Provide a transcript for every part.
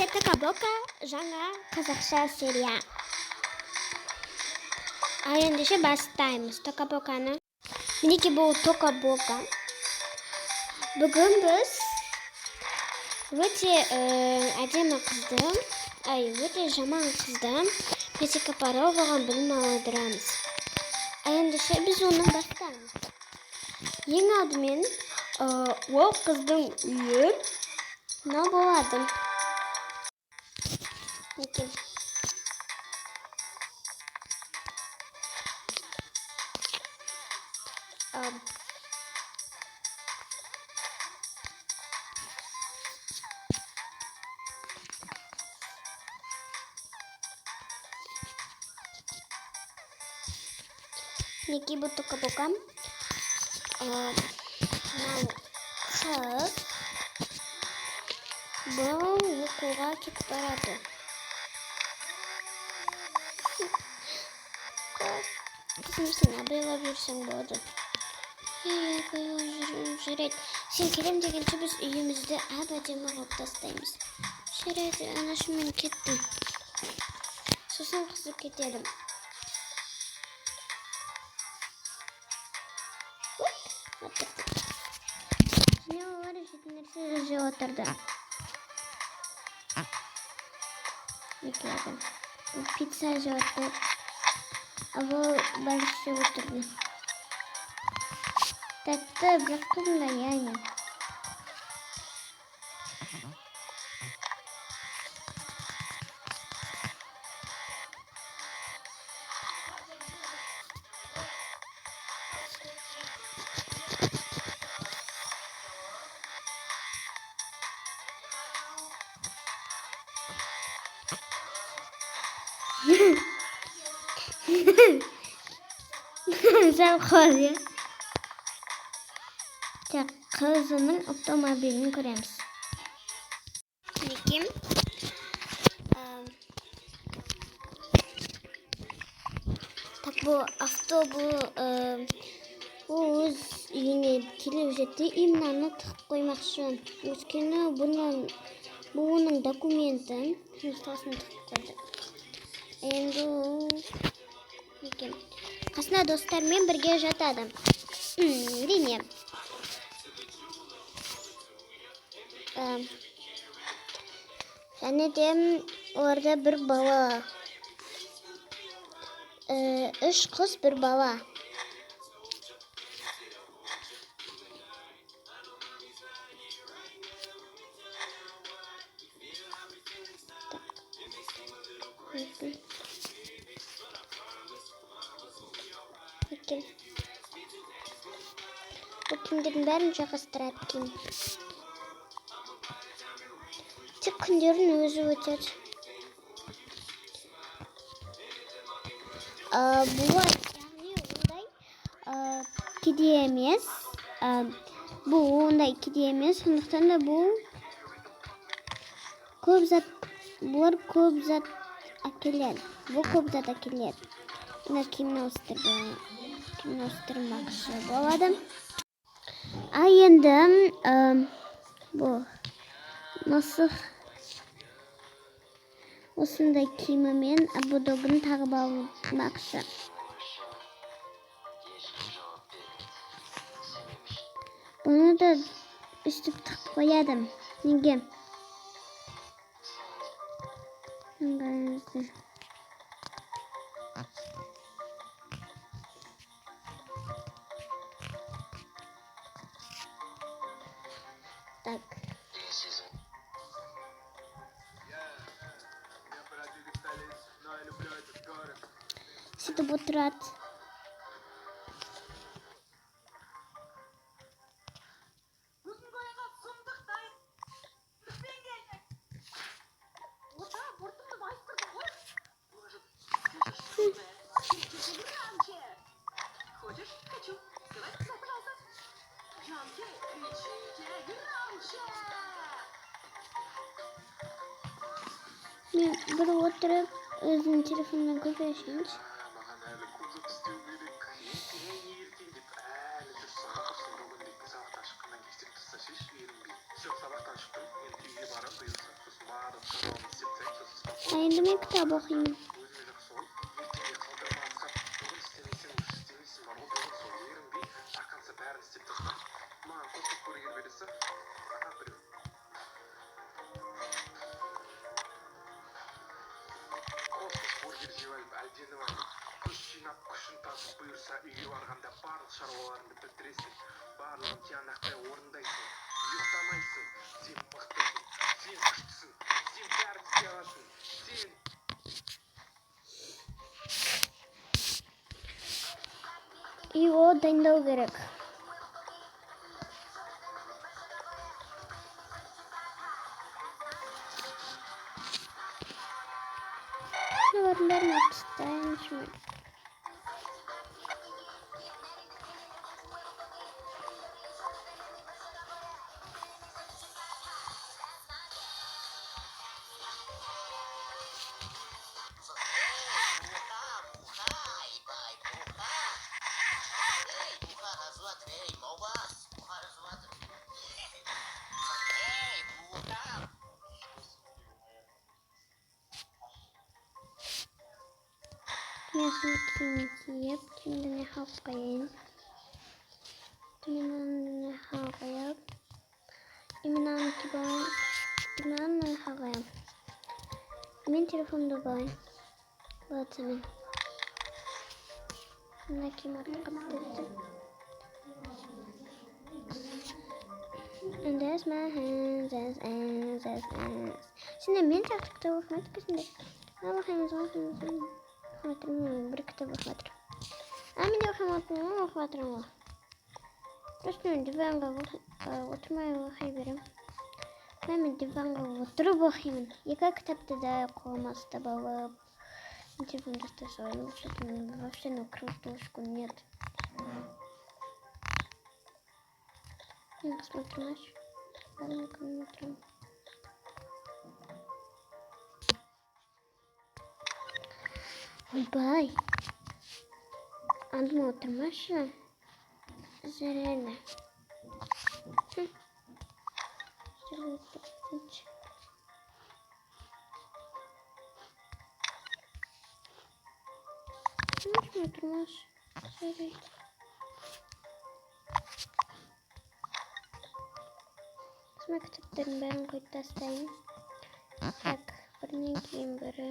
Toka-boka жаңа қазақша серия. Ендеше бастаймыз Toka-bokаны. Мінекей бұл Toka-boka. Бүгін біз өте әдемі қызды, өте жаман қызды Петика Пароваға білім алдырамыз. Ендеше біз оны бастаймыз. Ең алдымен ол қыздың үйі мынау болады. Мінекей бұл Toka-boka. Қыз бұл оқуға кетіп барады. Қызым, сен абайлап жүрсең болады. Абайлап жүреді. Сен келем дегенше біз үйімізді әп-әдемі қылып тастаймыз. Жарайды, анашым, мен кеттім. Сосын қызып кетеді. Және олар жейтін нәрсе жеп отырды. Пицца жеп отыр. Бұл бәрі жеп отырды. Тәтті, бірақ қымда яғни. Sen koyuyor. Kızımın otomobilini görüyoruz. Kim? Bu өз үйіне келіп жетті, имнаны тығып қоймақшы. Өйткені бұл оның документі нұсқасын тығып қойды. Енді қасына достармен бірге жатады. Әрине. Және де оларда бір бала. 3 қыз, бір бала. Бұл кімдердің бәрін жағастырады кейін. Тек күндерін өзі өтеді. Бұл яғни ондай кедей емес. Бұл ондай кедей емес. Сондықтан да бұл бұлар көп зат әкеледі. Бұл көп зат әкеледі. Мына киімін ауыстырмақшы болады. Енді бұл мысық осындай киімімен будогын тағып алмақшы. Бұны да үстіп тығып қояды. Неге? Так. Сөйтіп отырады. Мен бір отырып, өзінің телефонына көрсеңіз. Все, сабақтан шықтым. Мен үйге барып, бұйырса, сосын барып Енді мен кітап оқимын. Бұйырса үйге барғанда барлық шаруаларыңды бітіресің, барлығын тиянақтай орындайсың, ұйықтамайсың, сен мықтысың, сен күштісің, сен бәрін істей аласың, сен... И о дайындау керек. Олардың бәрін алып тастайыншы. Я киіп, киімдіне қалып қойын. Киімдіне қалып қойып. Именаны қалып. Мен телефонды болайын. Болады мен. Мына киім артық қаптырды. And there's my hands, Şimdi мен жақсы кітап оқымайды көзінде. Оқимыз. Bir kitap okumadım. Ama ne okumadım. Просто диванға отырмай оқи берем. Мен диванға отырып оқимын. Екі кітапты да қолыма ұстап алып, телефонды ұстап алып, вообще на крутушку нет. Я посмотрю матч. Ойбай. Андыма отырмашы. Зарелі. Андыма отырмашы. Зарелі. Сма кітаптарын бәрін қойып тастайын. Так, бірінен кейін бірі.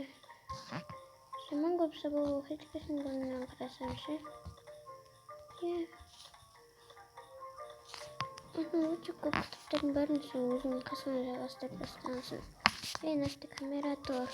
Жаман көпсі бұл оқиды кесін бұнынан қарасамшы. Лучше көп кітаптарын бәрін өзінің қасына жайғастырып тастаңсын. Нақты камера тұр.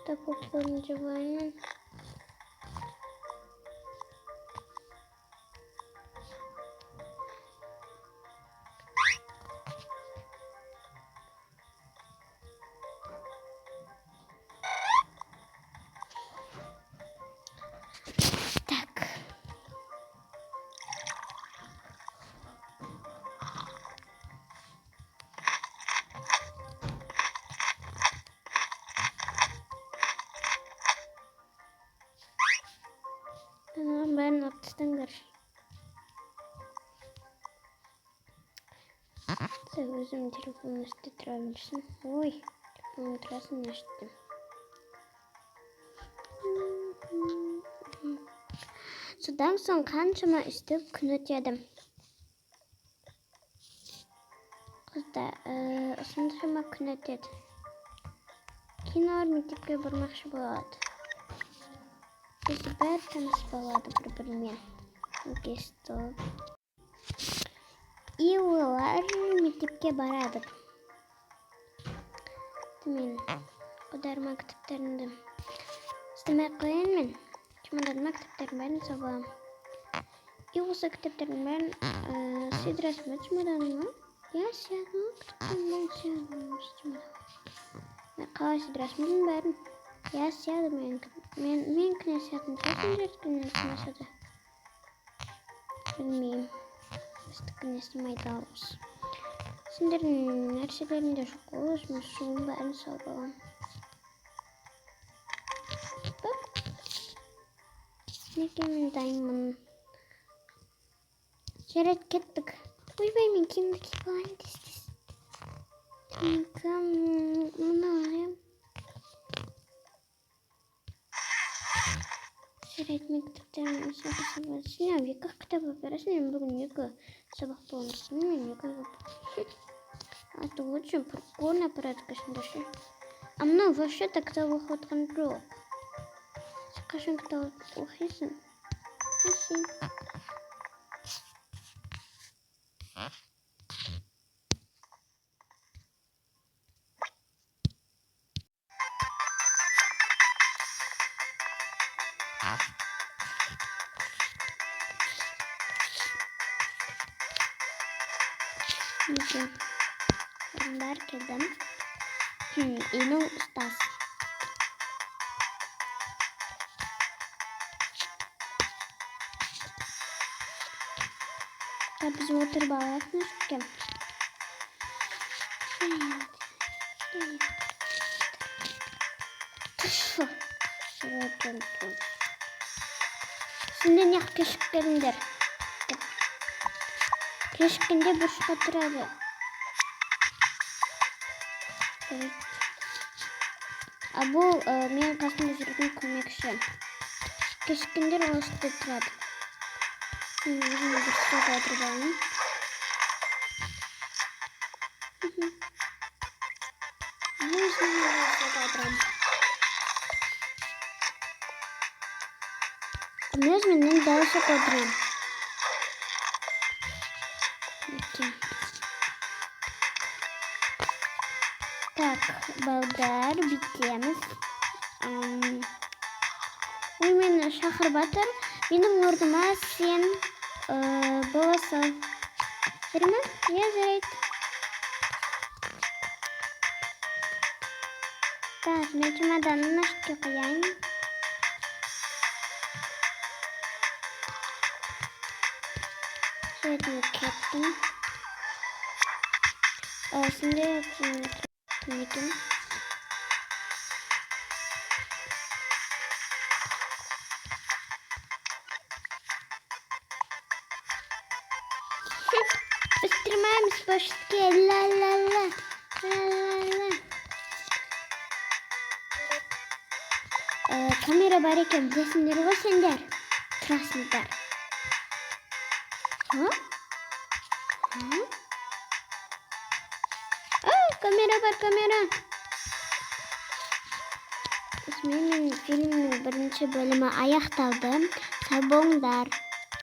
Так, попробуем войну. Так. Ben atıştındır. Sen özüm telefonun üstü durabilirsin. Oy, telefonun turasını açtım. Sodan soң қаншама істеп күн өтеді. Қызда осыншама күн өтеді. Кейін олар мектепке бармақшы болады. Бізді бәрі таныс болады бір-бірімен. И олар мектепке барады. Мен аударма кітаптарымды істемей қояйын мен. Чемоданыма кітаптардың бәрін салып аламын. И осы кітаптардың бәрін сыйдырасың ба чемоданыма? Я сяду, кітаптардың бәрін сяду. Қалай сыйдырасың бәрін? Я сяду мен Men knessetini sendер knessetini bilmeyeyim. Biz knessetmeyi alırız. Sendердің нәрселерінде жоқ қой, өзім суын бәрін салып аламын. Неге мен дайынмын? Жарайды, кеттік. Ойбай, мен киімді киіп алайын тез-тез. Мұны алайын. Жарайды, мен кітаптерімді сабақ. Сен екі кітап оқырсың, мен бүгін екі сабақ болмасын. Мен екі оқырсың. Это очень прикольно, порядкашында ше. А мынау вообще-то кітап оқып отқан жоқ. Сен қашан кітап оқисың? Neyse. Ben herkesten yeni ustaz. Ya bizim otur bağlayasınız ki. Şimdi ne keşiklerimdir. Keşikinde buruşka тұрады. А бұл менің қасымда жүрген көмекші. Кешіккендер осында тұрады. Мен өзіме бір столға отырып алайын. Өзіме бір столға отырамын. Мен өзімнен дәл столға отырамын. Так, балдар, бітеміз. Ой, мені шақырып жатыр. Менің орныма сен боласың. Жарай ма? Иә, жарайды. Так, мен чемоданын ашып қояйын. Жарайды, кеттім. Сенде Некен? Biz tırmayımız başlıkı. La. Kamera бар екен, білесіңдер ғой сендер. Тұрасыңдар. Kamera бар, kamera. Менің фильмнің бірінші бөлімі аяқталды. Сау болыңдар.